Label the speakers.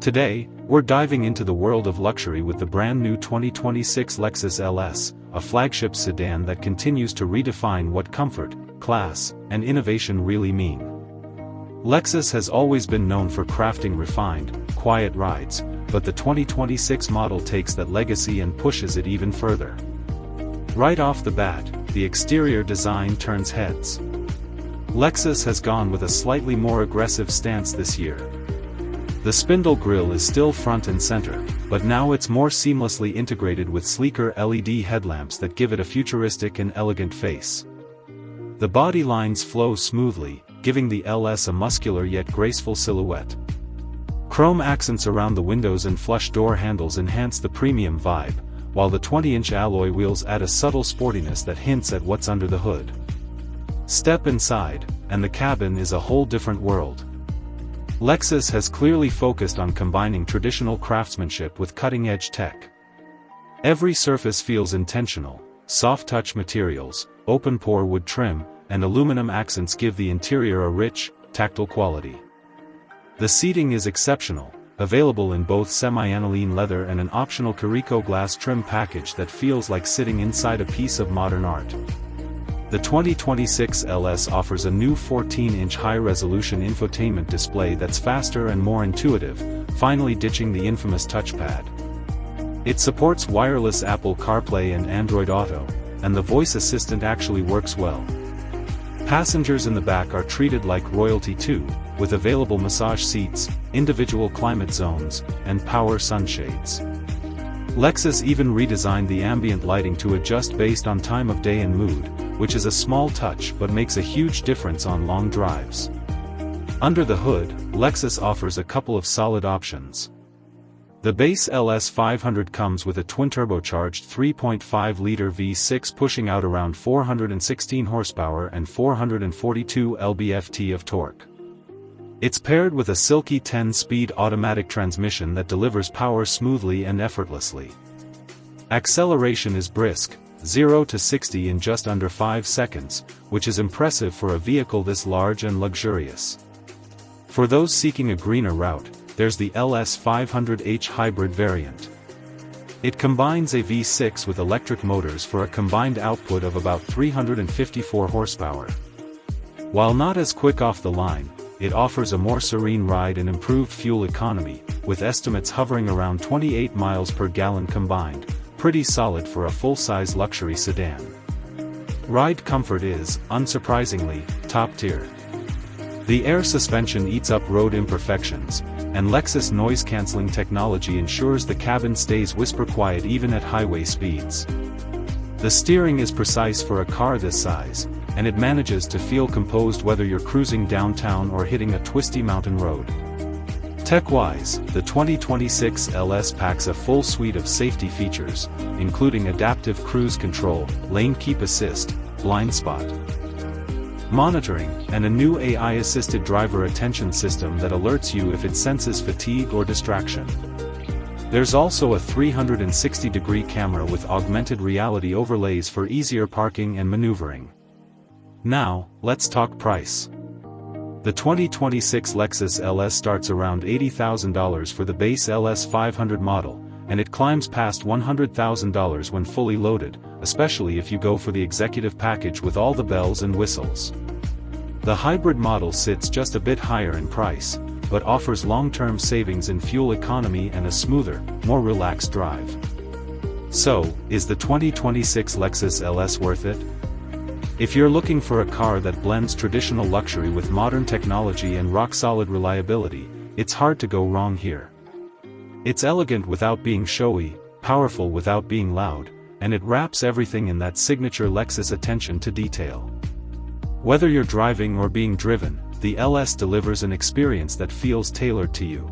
Speaker 1: Today, we're diving into the world of luxury with the brand new 2026 Lexus LS, a flagship sedan that continues to redefine what comfort, class, and innovation really mean. Lexus has always been known for crafting refined, quiet rides, but the 2026 model takes that legacy and pushes it even further. Right off the bat, the exterior design turns heads. Lexus has gone with a slightly more aggressive stance this year. The spindle grille is still front and center, but now it's more seamlessly integrated with sleeker LED headlamps that give it a futuristic and elegant face. The body lines flow smoothly, giving the LS a muscular yet graceful silhouette. Chrome accents around the windows and flush door handles enhance the premium vibe, while the 20-inch alloy wheels add a subtle sportiness that hints at what's under the hood. Step inside, and the cabin is a whole different world. Lexus has clearly focused on combining traditional craftsmanship with cutting-edge tech. Every surface feels intentional. Soft-touch materials, open-pore wood trim, and aluminum accents give the interior a rich, tactile quality. The seating is exceptional, available in both semi-aniline leather and an optional Carico glass trim package that feels like sitting inside a piece of modern art. The 2026 LS offers a new 14-inch high-resolution infotainment display that's faster and more intuitive, finally ditching the infamous touchpad. It supports wireless Apple CarPlay and Android Auto, and the voice assistant actually works well. Passengers in the back are treated like royalty too, with available massage seats, individual climate zones, and power sunshades. Lexus even redesigned the ambient lighting to adjust based on time of day and mood, which is a small touch but makes a huge difference on long drives. Under the hood, Lexus offers a couple of solid options. The base LS500 comes with a twin-turbocharged 3.5-liter V6 pushing out around 416 horsepower and 442 lb-ft of torque. It's paired with a silky 10-speed automatic transmission that delivers power smoothly and effortlessly. Acceleration is brisk, 0 to 60 in just under 5 seconds, which is impressive for a vehicle this large and luxurious. For those seeking a greener route, there's the LS500h hybrid variant. It combines a V6 with electric motors for a combined output of about 354 horsepower. While not as quick off the line, it offers a more serene ride and improved fuel economy, with estimates hovering around 28 miles per gallon combined, pretty solid for a full-size luxury sedan. Ride comfort is, unsurprisingly, top tier. The air suspension eats up road imperfections, and Lexus noise-canceling technology ensures the cabin stays whisper-quiet even at highway speeds. The steering is precise for a car this size, and it manages to feel composed whether you're cruising downtown or hitting a twisty mountain road. Tech-wise, the 2026 LS packs a full suite of safety features, including adaptive cruise control, lane keep assist, blind spot monitoring, and a new AI-assisted driver attention system that alerts you if it senses fatigue or distraction. There's also a 360-degree camera with augmented reality overlays for easier parking and maneuvering. Now, let's talk price. The 2026 Lexus LS starts around $80,000 for the base LS500 model, and it climbs past $100,000 when fully loaded, especially if you go for the executive package with all the bells and whistles. The hybrid model sits just a bit higher in price, but offers long-term savings in fuel economy and a smoother, more relaxed drive. So, is the 2026 Lexus LS worth it? If you're looking for a car that blends traditional luxury with modern technology and rock-solid reliability, it's hard to go wrong here. It's elegant without being showy, powerful without being loud, and it wraps everything in that signature Lexus attention to detail. Whether you're driving or being driven, the LS delivers an experience that feels tailored to you.